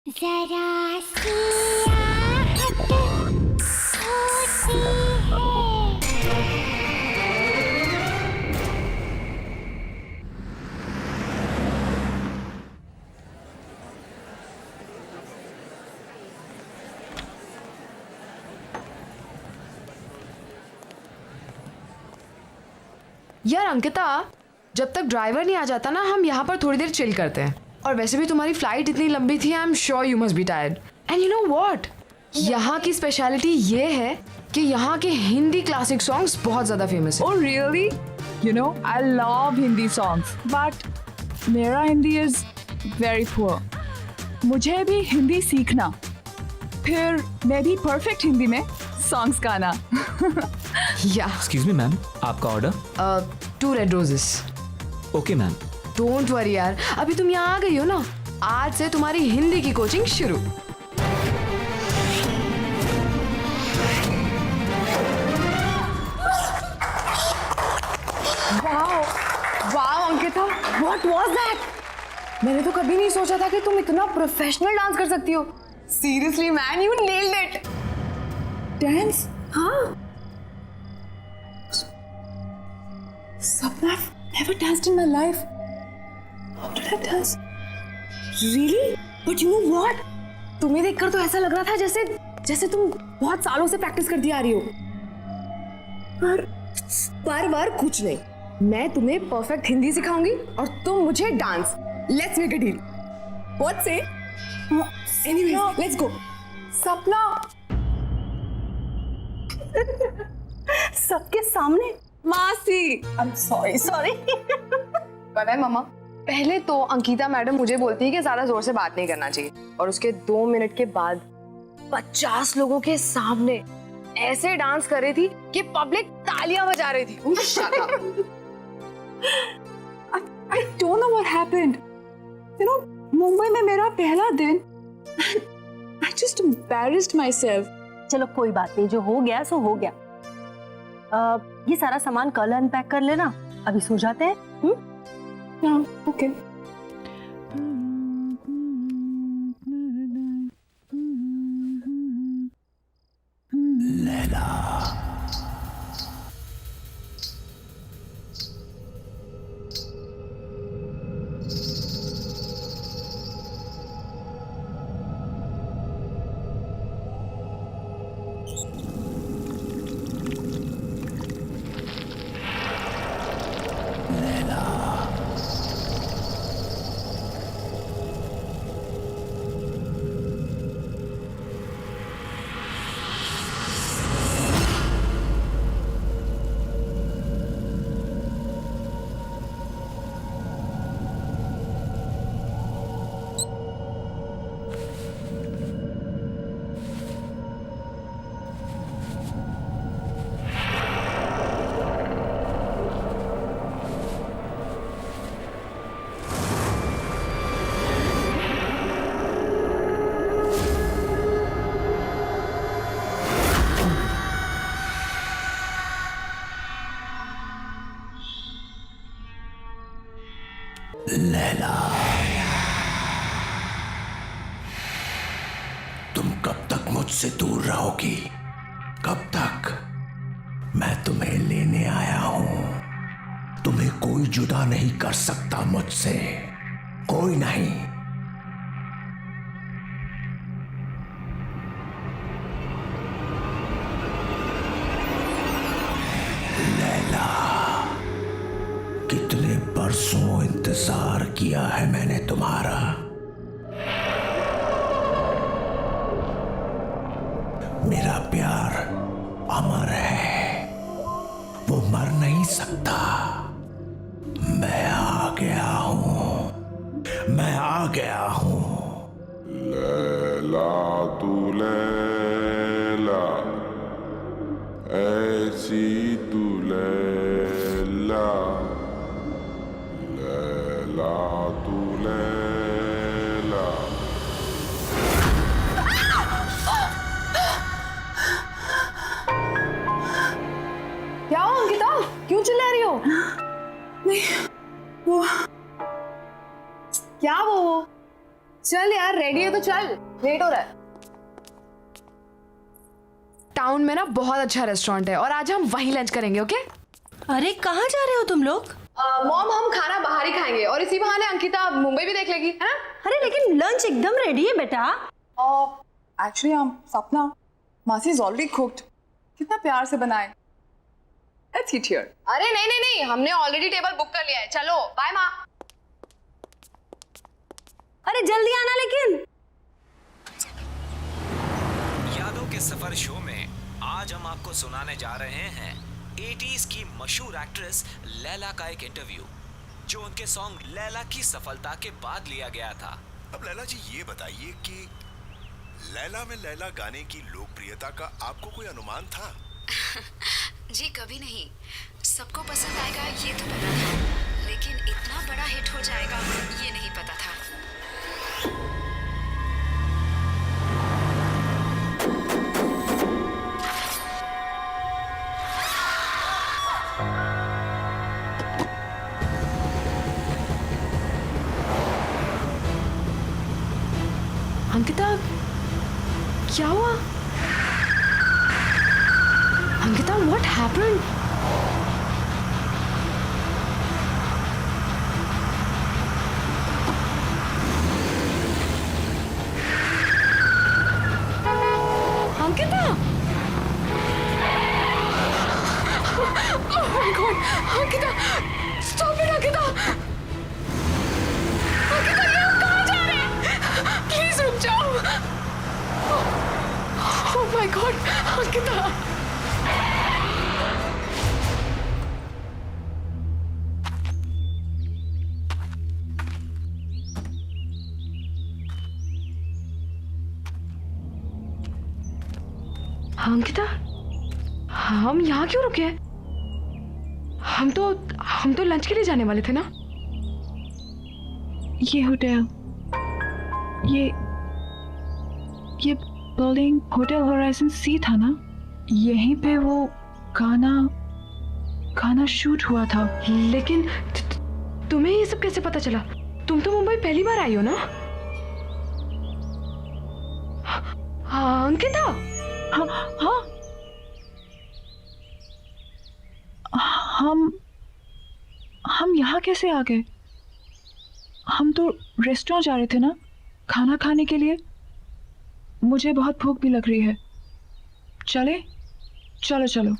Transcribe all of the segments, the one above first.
जरा सी आहट होती है। यार अंकिता, जब तक ड्राइवर नहीं आ जाता ना, हम यहाँ पर थोड़ी देर चिल करते हैं। और वैसे भी तुम्हारी फ्लाइट इतनी लंबी थी, I am sure you must be tired. And you know what, यहाँ की स्पेशलिटी ये है कि यहाँ के हिंदी क्लासिक सॉन्ग्स बहुत ज्यादा फेमस है। Oh really? You know, I love Hindi songs, but मेरा हिंदी is very poor. मुझे भी हिंदी सीखना, फिर मैं भी परफेक्ट हिंदी में सॉन्ग्स गाना। या एक्सक्यूज मी मैम, आपका order? 2 red roses. Okay ma'am. Don't worry यार, अभी तुम यहाँ आ गई हो ना, आज से तुम्हारी हिंदी की कोचिंग शुरू। Wow Ankita, what was that? मैंने तो कभी नहीं सोचा था कि तुम इतना प्रोफेशनल डांस कर सकती हो। Seriously man, you nailed it. Dance? हाँ। Sapna, I've never danced in my life. How did I dance? Really? But you know what? तुम्हें देखकर तो ऐसा लग रहा था जैसे तुम बहुत सालों से प्रैक्टिस करती आ रही हो। पर कुछ नहीं, मैं तुम्हें परफेक्ट हिंदी सिखाऊंगी और तुम मुझे dance. Let's make a deal. What say? Anyways, let's go. Sapna, सबके सामने मासी। I am sorry. पता है मामा, पहले तो अंकिता मैडम मुझे बोलती है कि ज्यादा जोर से बात नहीं करना चाहिए, और उसके 2 मिनट के बाद 50 लोगों के सामने ऐसे डांस कर रही थी कि पब्लिक तालियां बजा रही थी। Shut up. I don't know what happened. You know, Mumbai में मेरा पहला दिन, I just embarrassed myself. चलो कोई बात नहीं, जो हो गया सो हो गया। ये सारा सामान कल अनपैक कर लेना, अभी सो जाते हैं। हाँ, ओके। लैला, तुम कब तक मुझसे दूर रहोगी? कब तक? मैं तुम्हें लेने आया हूं। तुम्हें कोई जुदा नहीं कर सकता मुझसे, कोई नहीं। लैला, कितने बरसों इंतजार किया है मैंने तुम्हारा। मेरा प्यार अमर है, वो मर नहीं सकता। मैं आ गया हूं, मैं आ गया हूं। लैला तू लैला, ऐसी तू लैला, लैला तू लैला। क्या हो अंकिता, क्यों चिल्ला रही हो? नहीं, वो क्या वो चल यार, रेडी है तो चल, लेट हो रहा है। टाउन में ना बहुत अच्छा रेस्टोरेंट है और आज हम वहीं लंच करेंगे, ओके? अरे कहाँ जा रहे हो तुम लोग? मॉम, हम खाना बाहर ही खाएंगे और इसी बहाने अंकिता मुंबई भी देख लेगी, है ना? अरे लेकिन लंच एकदम रेडी है बेटा। एक्चुअली सपना, मासी इज ऑलरेडी कुक्ड। कितना प्यार से बनाए। Let's eat here. अरे नहीं नहीं नहीं, हमने ऑलरेडी टेबल बुक कर लिया है। चलो बाय माँ। अरे जल्दी आना लेकिन। यादों के सफर शो में आज हम आपको सुनाने जा रहे हैं 80s की मशहूर एक्ट्रेस लैला का एक इंटरव्यू, जो उनके सॉन्ग लैला की सफलता के बाद लिया गया था। अब लैला जी ये बताइए कि लैला में लैला गाने की लोकप्रियता का आपको कोई अनुमान था? जी कभी नहीं। सबको पसंद आएगा ये तो पता था, लेकिन इतना बड़ा हिट हो जाएगा ये नहीं पता था। अंकिता, क्या हुआ? Ankita, what happened? Ankita! Oh my God! Ankita! Stop it, Ankita! Ankita, ये हम कहाँ जा रहे हैं? Please रुक जाओ! Oh my God! Ankita! Ankita, हम यहाँ क्यों रुके? हम तो लंच के लिए जाने वाले थे ना? ये होटल, ये बिल्डिंग होटल होराइजन सी था ना? यहीं पे वो गाना शूट हुआ था। लेकिन तुम्हें ये सब कैसे पता चला? तुम तो मुंबई पहली बार आई हो ना? हाँ अंकिता। हाँ हम यहाँ कैसे आ गए? हम तो रेस्टोरेंट जा रहे थे ना खाना खाने के लिए। मुझे बहुत भूख भी लग रही है। चले? चलो चलो।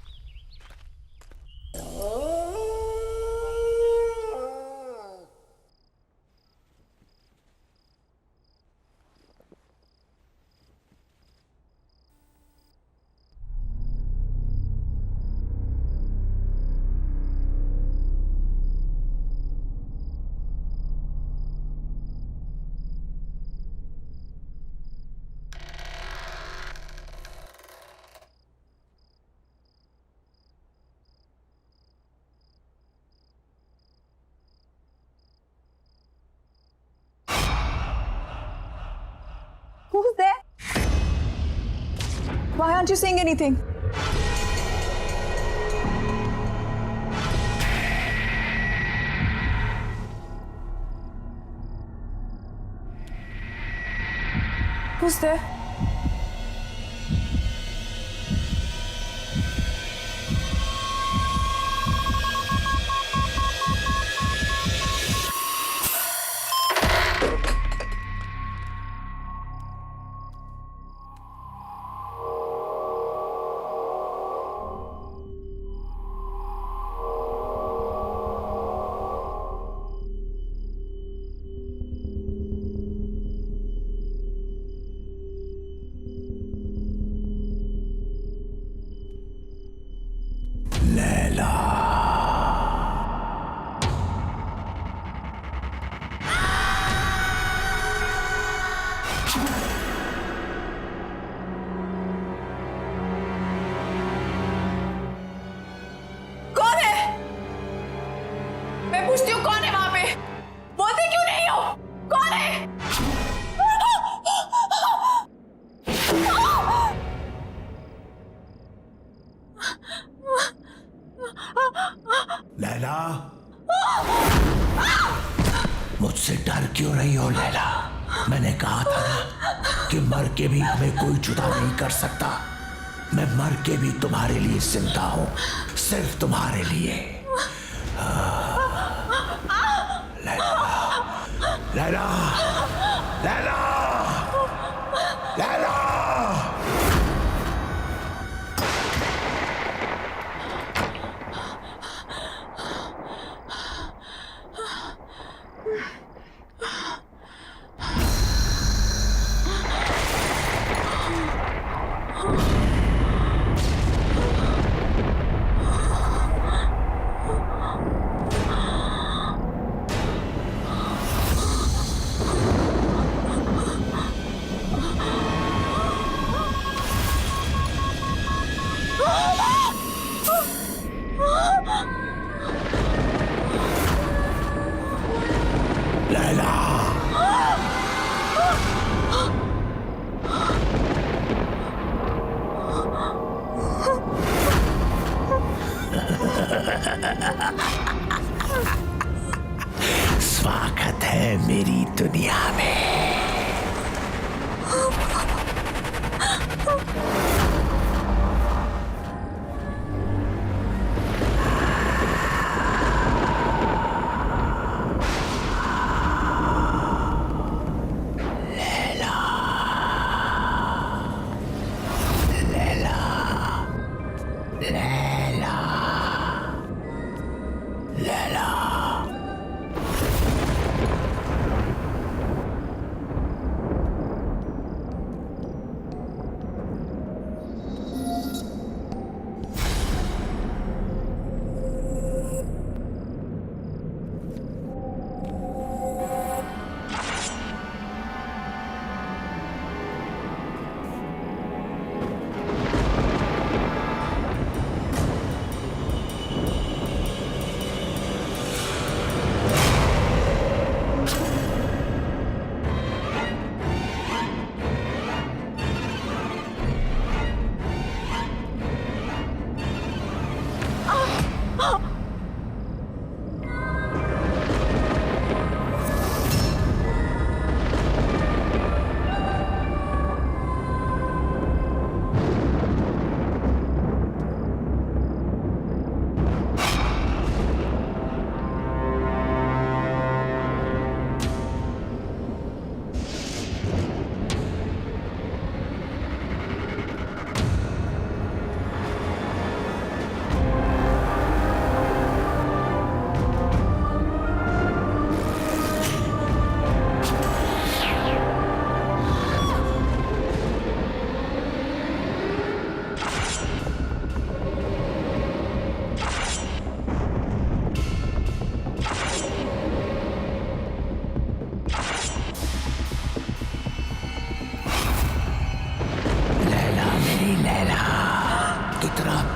Who's there? Why aren't you saying anything? Who's there? पूछती हूँ कौन है वहां पे? बोलते क्यों नहीं हो? कौन है? लैला, मुझसे डर क्यों रही हो लैला? मैंने कहा था ना कि मर के भी हमें कोई जुदा नहीं कर सकता। मैं मर के भी तुम्हारे लिए जिंदा हूं, सिर्फ तुम्हारे लिए। लैला, लैला, लैला, लैला। स्वागत है मेरी दुनिया में।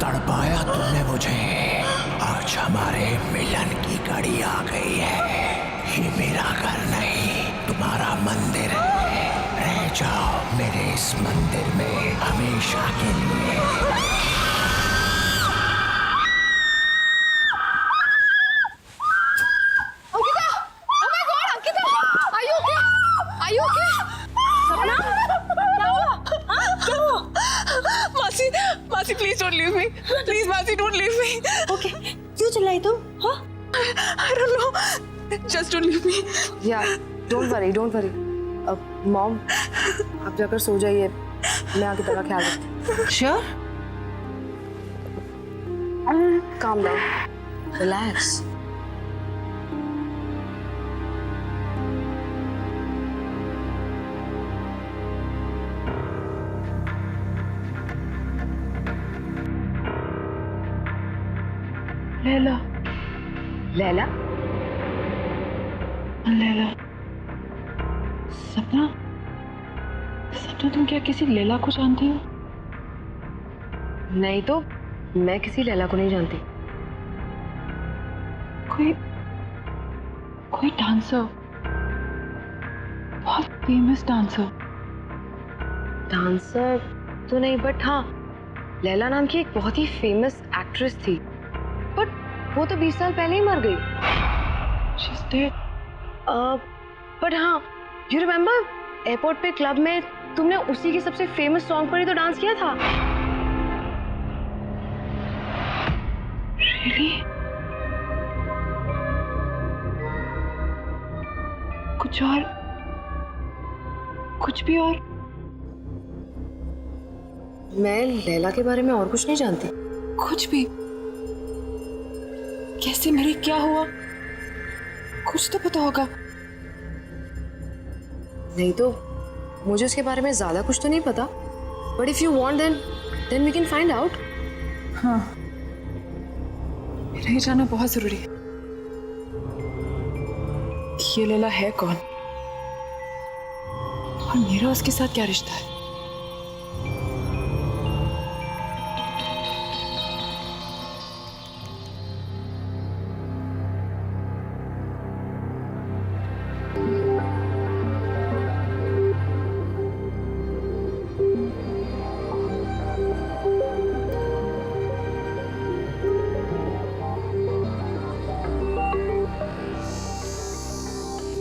तड़पाया तुमने मुझे। आज हमारे मिलन की घड़ी आ गई है। ये मेरा घर नहीं, तुम्हारा मंदिर है। रह जाओ मेरे इस मंदिर में हमेशा के लिए। मासी please don't leave me, please मासी डोंट लीव मी। ओके, क्यों चिल्लाई तुम? हाँ? I don't know, just don't leave me. यार don't worry, don't worry. Mom आप जाकर सो जाइए, मैं आगे तेरा ख्याल रखती हूँ। Sure? Calm down, relax. Laila, Laila, Laila, सपना, सपना तुम क्या किसी लैला को जानती हो? नहीं तो मैं किसी लैला को नहीं जानती। कोई डांसर, बहुत फेमस डांसर। डांसर तो नहीं, बट हाँ लैला नाम की एक बहुत ही फेमस एक्ट्रेस थी, बट वो तो 20 साल पहले ही मर गई। She's dead. बट हाँ यू रिमेम्बर एयरपोर्ट पे क्लब में तुमने उसी के सबसे फेमस सॉन्ग पर ही तो डांस किया था। Really? कुछ और, कुछ भी और? मैं लैला के बारे में और कुछ नहीं जानती। कुछ भी? कैसे मरी, क्या हुआ? कुछ तो पता होगा। नहीं तो मुझे उसके बारे में ज्यादा कुछ तो नहीं पता, but if you want then we can find out. हाँ, मेरा ये जानना बहुत जरूरी है कि ये लैला है कौन और मेरा उसके साथ क्या रिश्ता है।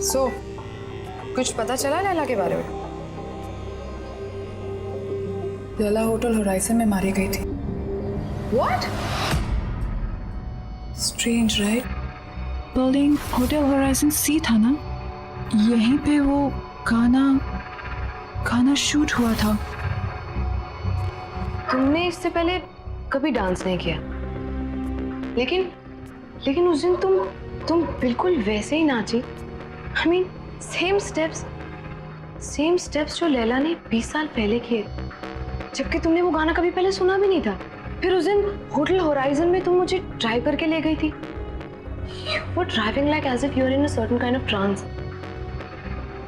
सो कुछ पता चला लैला के बारे में? लैला होटल होराइजन में मारी गई थी। What? Strange right? Building hotel horizon सी था ना, यहीं पे वो गाना शूट हुआ था। तुमने इससे पहले कभी डांस नहीं किया, लेकिन उस दिन तुम बिल्कुल वैसे ही नाची। I mean, सेम स्टेप्स जो लैला ने 20 साल पहले किए, जबकि तुमने वो गाना कभी पहले सुना भी नहीं था। फिर उस दिन होटल होराइजन में तुम मुझे ड्राइव करके ले गई थी। You were driving like as if you were in a certain kind of trance.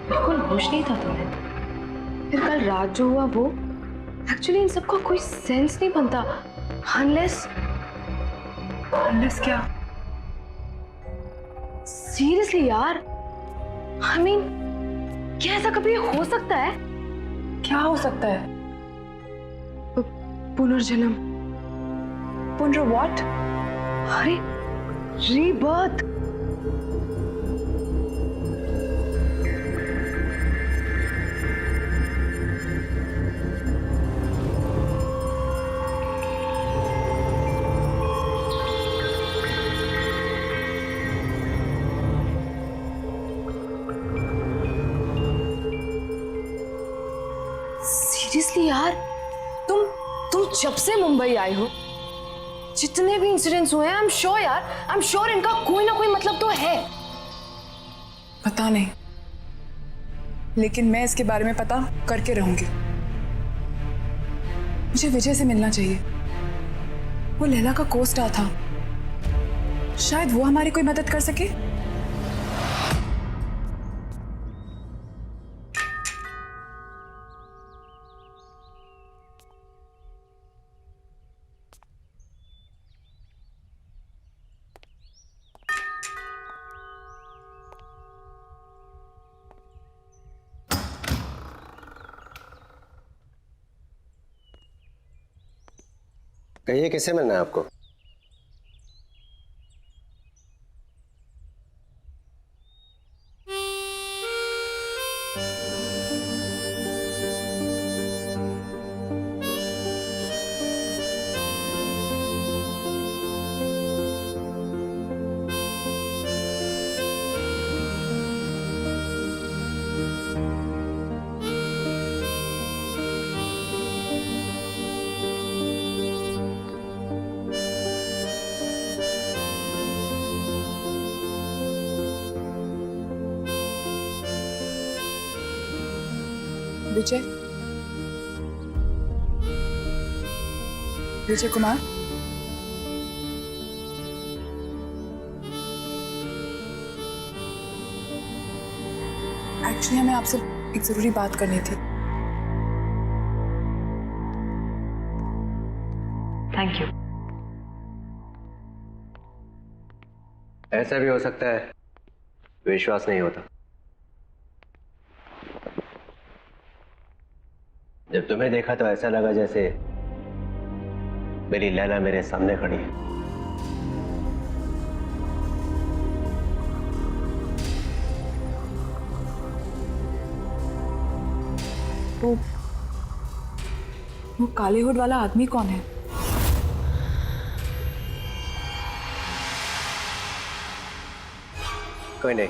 बिल्कुल होश नहीं था तुम्हें। फिर कल रात जो हुआ वो, एक्चुअली इन सबका कोई सेंस नहीं बनता unless क्या? सीरियसली यार, I mean, क्या ऐसा कभी हो सकता है? क्या हो सकता है? पुनर्जन्म। पुनर व्हाट? अरे रीबर्थ। सीरियसली यार, तुम जब से मुंबई आई हो, जितने भी इंसिडेंट्स हुए हैं, आई एम श्योर इनका कोई ना कोई मतलब तो है। पता नहीं, लेकिन मैं इसके बारे में पता करके रहूंगी। मुझे विजय से मिलना चाहिए। वो लैला का को-स्टार था, शायद वो हमारी कोई मदद कर सके। कहिए, किससे मिलना है आपको? विजय कुमार, एक्चुअली हमें आपसे एक जरूरी बात करनी थी। Thank you. ऐसा भी हो सकता है विश्वास नहीं होता। जब तुम्हें देखा तो ऐसा लगा जैसे मेरी लैला मेरे सामने खड़ी है। वो काले हुड वाला आदमी कौन है? कोई नहीं।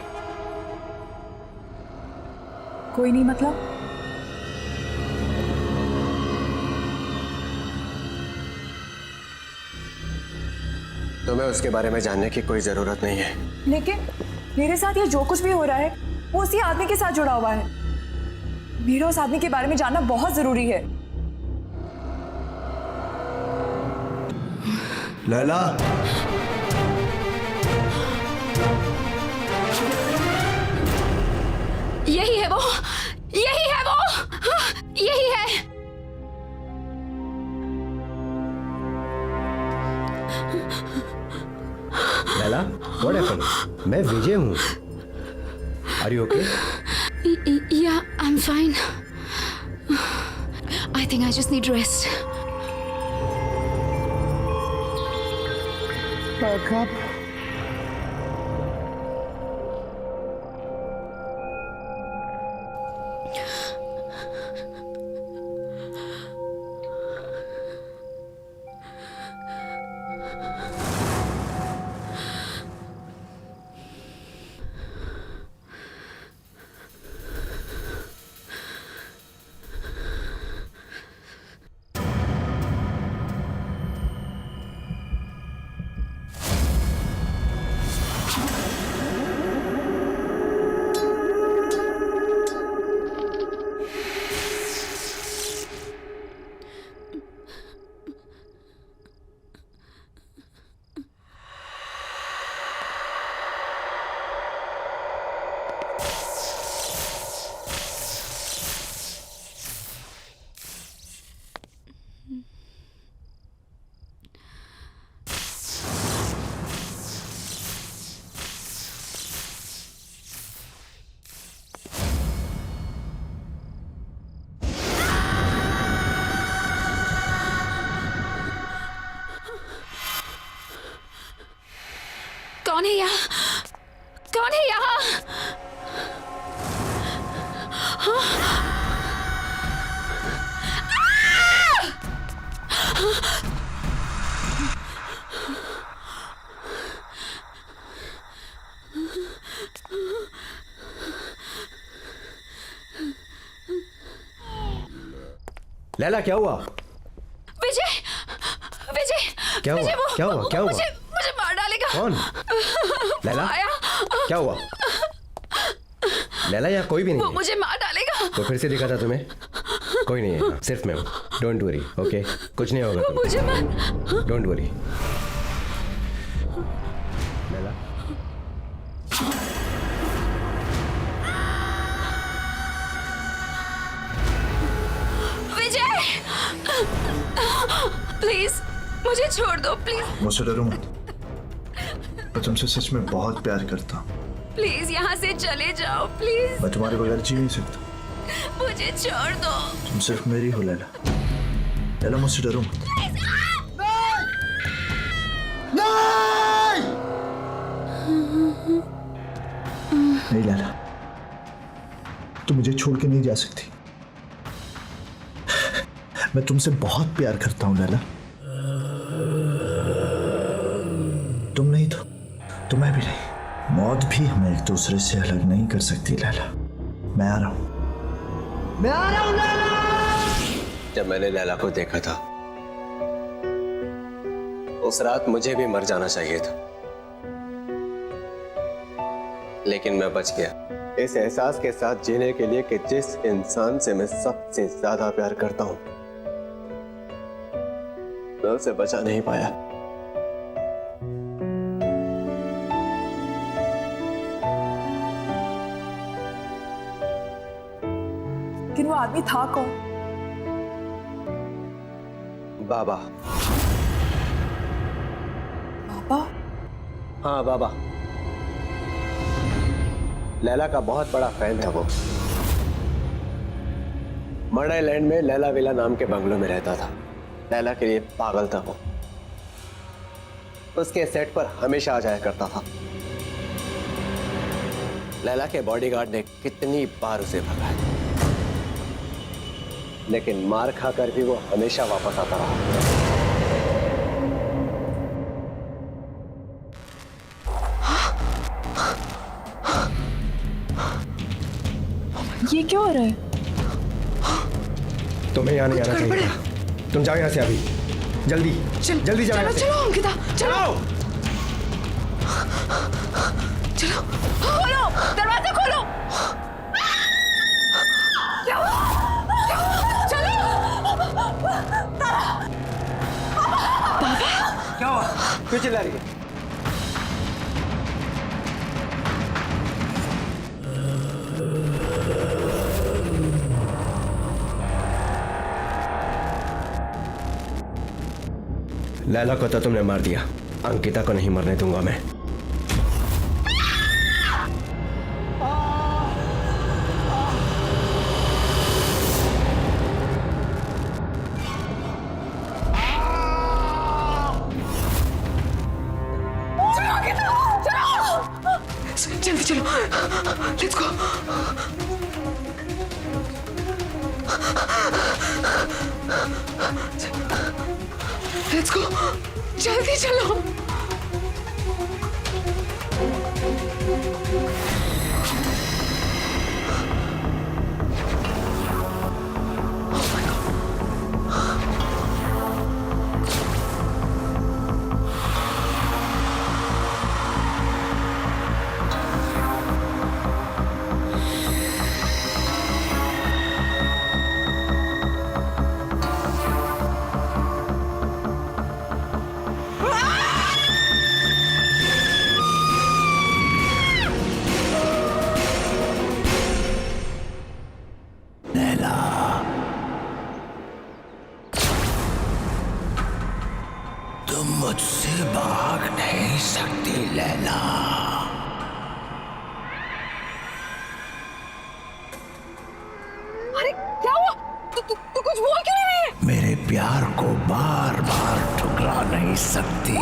कोई नहीं मतलब? तुम्हें उसके बारे में जानने की कोई जरूरत नहीं है। लेकिन मेरे साथ ये जो कुछ भी हो रहा है वो उसी आदमी के साथ जुड़ा हुआ है। मेरा उस आदमी के बारे में जानना बहुत जरूरी है। लैला, यही है वो, यही है वो, यही है। Laila, what happened? मैं विजय हूँ। Are you okay? Yeah, I'm fine. I think I just need rest. कौन है यहाँ? कौन है यहाँ? लैला, क्या हुआ? विजय, विजय, क्या हुआ? विजय, क्या हुआ? क्या हुआ? मुझे मार डालेगा। कौन? लैला, आया। क्या हुआ? लैला, यहाँ कोई भी नहीं वो है। मुझे मार डालेगा। तो फिर से दिखा था तुम्हें? कोई नहीं है, सिर्फ मैं हूँ। Don't worry, okay? कुछ नहीं होगा तुम्हें। मुझे मार। Don't worry. Laila, Vijay, please मुझे छोड़ दो, प्लीज। मुझसे डरो मत। मैं तुमसे सच में बहुत प्यार करता हूँ। प्लीज यहाँ से चले जाओ, प्लीज। मैं तुम्हारे बगैर जी नहीं सकता। मुझे छोड़ दो। तुम सिर्फ मेरी हो लैला। लैला, मुझसे डरो मत। नहीं लैला, तुम मुझे छोड़ के नहीं जा सकती। मैं तुमसे बहुत प्यार करता हूँ लैला। तुम नहीं तो मैं भी नहीं। मौत भी हमें एक दूसरे से अलग नहीं कर सकती लैला। मैं आ रहा हूँ। जब मैंने लैला को देखा था उस रात मुझे भी मर जाना चाहिए था, लेकिन मैं बच गया इस एहसास के साथ जीने के लिए कि जिस इंसान से मैं सबसे ज्यादा प्यार करता हूं मैं उसे बचा नहीं पाया। लेकिन वो आदमी था कौन? बाबा। बाबा? हाँ, बाबा। लैला का बहुत बड़ा फैन था वो। मर्ड आइलैंड में लैला विला नाम के बंगलों में रहता था। लैला के लिए पागल था वो। उसके सेट पर हमेशा आ जाया करता था। लैला के बॉडीगार्ड ने कितनी बार उसे भगाया, लेकिन मार खाकर भी वो हमेशा वापस आता रहा। ये क्या हो रहा है? तुम्हें यहाँ नहीं आना चाहिए। तुम जाओ यहाँ से अभी, जल्दी जल्दी जाओ। चलो अंकिता, चलो चलो, खोलो दरवाजा, खोलो। क्या हुआ? चलो क्या हुआ? क्यों चिल्ला रही है? लैला को तो तुमने मार दिया, अंकिता को नहीं मरने दूंगा मैं। जल्दी चलो, लेट्स गो। लेट्स गो, जल्दी चलो। तुम मुझसे भाग नहीं सकती लैला। अरे क्या हुआ? तू कुछ बोल क्यों नहीं रही है? मेरे प्यार को बार बार ठुकरा नहीं सकती।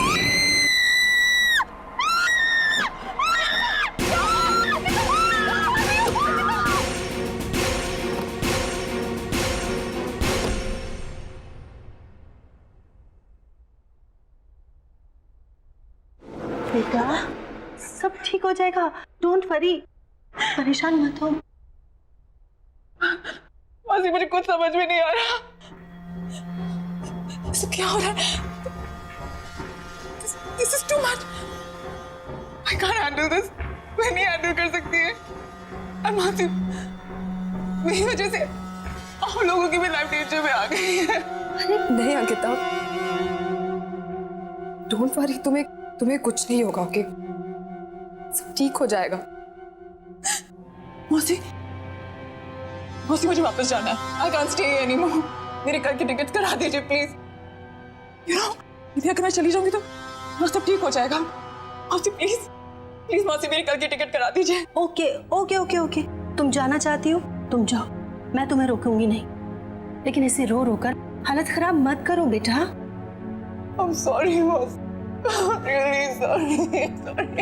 बेटा सब ठीक हो जाएगा, डोंट वरी, परेशान मत हो। मासी मुझे कुछ समझ में नहीं आ रहा। सब क्या हो रहा है? This is too much. I can't handle this. मैं नहीं हैंडल कर सकती है। और मासी मेरी वजह से आप लोगों की भी लाइफ डेंजर में आ गई है। नहीं अंकिता, डोंट वरी, तुम्हें कुछ नहीं होगा, ओके? सब ठीक हो जाएगा। मौसी मुझे वापस जाना है। I can't stay anymore. मेरे कल की टिकट करा दीजिए प्लीज। You know, यदि अगर मैं चली जाऊंगी तो सब ठीक हो जाएगा। मौसी प्लीज मौसी मेरी कल की टिकट करा दीजिए। ओके, तुम जाना चाहती हो तुम जाओ, मैं तुम्हें रोकूंगी नहीं, लेकिन इसे रो कर हालत खराब मत करो बेटा। I'm sorry मौसी, really sorry.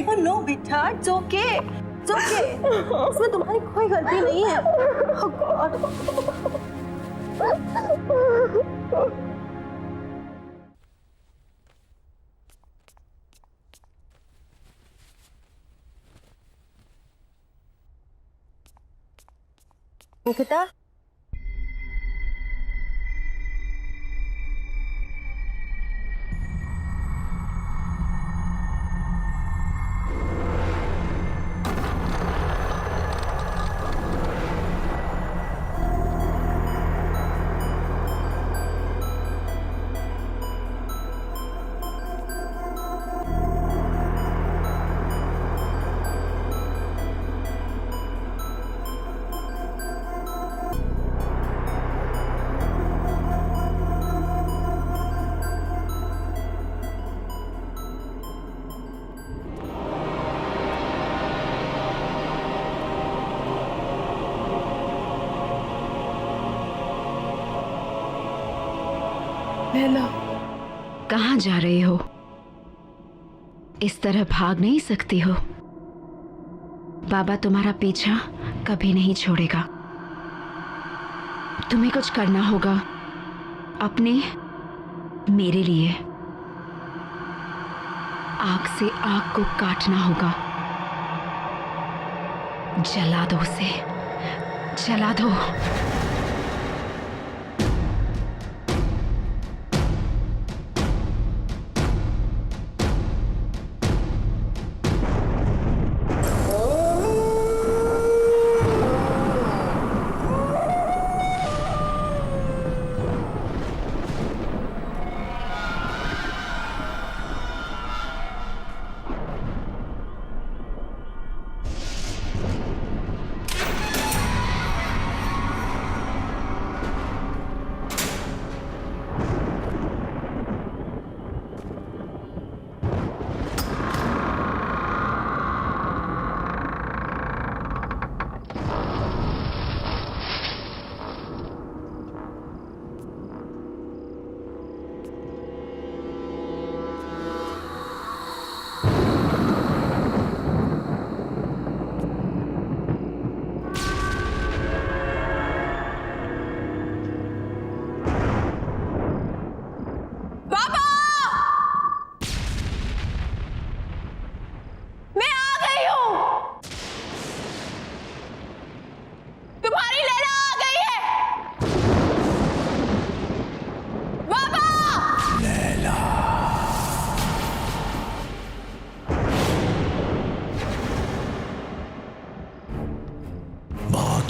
Oh no बेटा, it's okay. इसमें तुम्हारी कोई गलती नहीं है। Oh God. अंकिता, लैला, कहाँ जा रही हो? इस तरह भाग नहीं सकती हो। बाबा तुम्हारा पीछा कभी नहीं छोड़ेगा। तुम्हें कुछ करना होगा अपने मेरे लिए। आग से आग को काटना होगा। जला दो उसे, जला दो।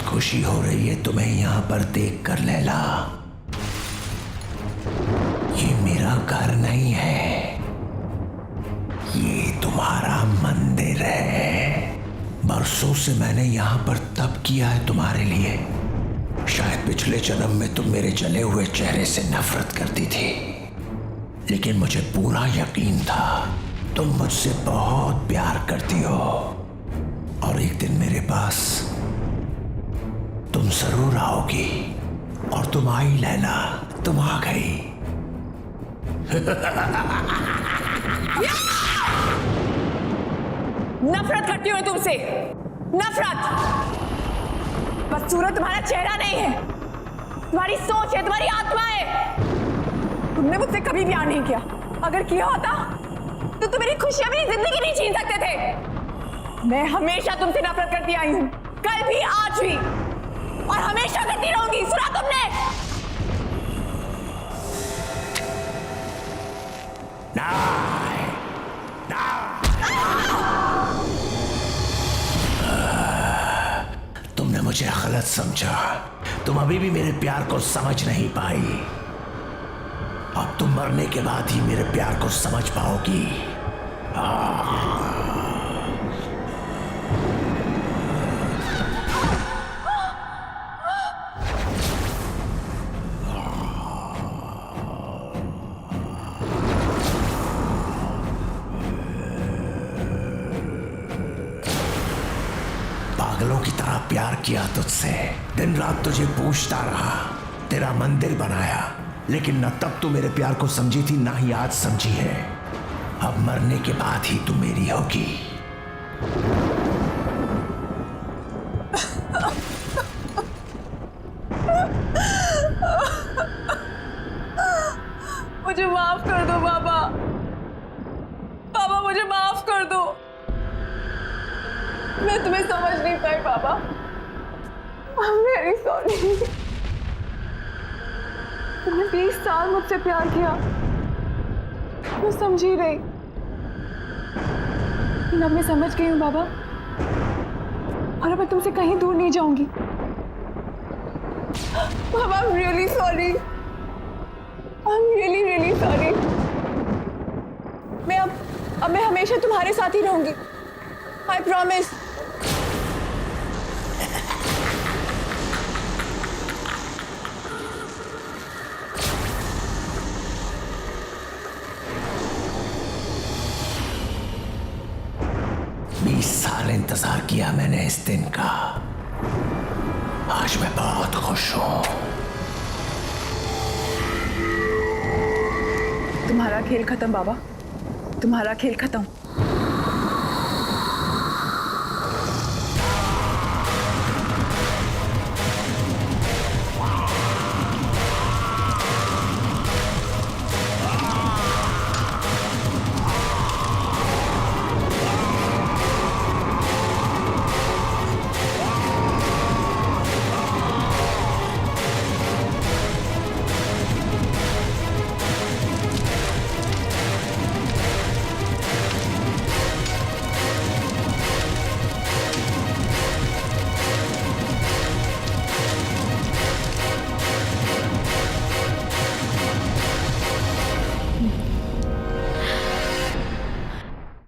खुशी हो रही है तुम्हें यहाँ पर देखकर लैला। ये मेरा घर नहीं है, ये तुम्हारा मंदिर है। बरसों से मैंने यहाँ पर तप किया है तुम्हारे लिए। शायद पिछले जन्म में तुम मेरे जले हुए चेहरे से नफरत करती थी, लेकिन मुझे पूरा यकीन था तुम मुझसे बहुत प्यार करती हो और एक दिन मेरे पास तुम जरूर आओगी। और तुम आई लैला, तुम आ गई। नफरत करती हूँ तुमसे, नफरत। बदसूरत तुम्हारा चेहरा नहीं है, तुम्हारी सोच है, तुम्हारी आत्मा है। तुमने मुझसे कभी प्यार नहीं किया। अगर किया होता तो तुम मेरी खुशियां, मेरी जिंदगी नहीं छीन सकते थे। मैं हमेशा तुमसे नफरत करती आई हूं, कल भी, आज भी, और हमेशा करती रहूंगी। सुना तुमने? तुमने मुझे गलत समझा। तुम अभी भी मेरे प्यार को समझ नहीं पाई। अब तुम मरने के बाद ही मेरे प्यार को समझ पाओगी। पागलों की तरह प्यार किया तुझसे, दिन रात तुझे पूछता रहा, तेरा मंदिर बनाया, लेकिन न तब तू मेरे प्यार को समझी थी, ना ही आज समझी है। अब मरने के बाद ही तू मेरी होगी। मुझे माफ कर दो बाबा। बाबा मुझे माफ कर दो। मैं तुम्हें समझ नहीं पाई बाबा। I'm very sorry। तुमने 20 साल मुझसे प्यार किया, मैं समझी नहीं। लेकिन अब मैं समझ गई हूँ बाबा, और अब मैं तुमसे कहीं दूर नहीं जाऊंगी। बाबा I'm really sorry। I'm really really sorry। मैं हमेशा तुम्हारे साथ ही रहूंगी। I promise। साल इंतजार किया मैंने इस दिन का। आज मैं बहुत खुश हूं। तुम्हारा खेल खत्म बाबा, तुम्हारा खेल खत्म।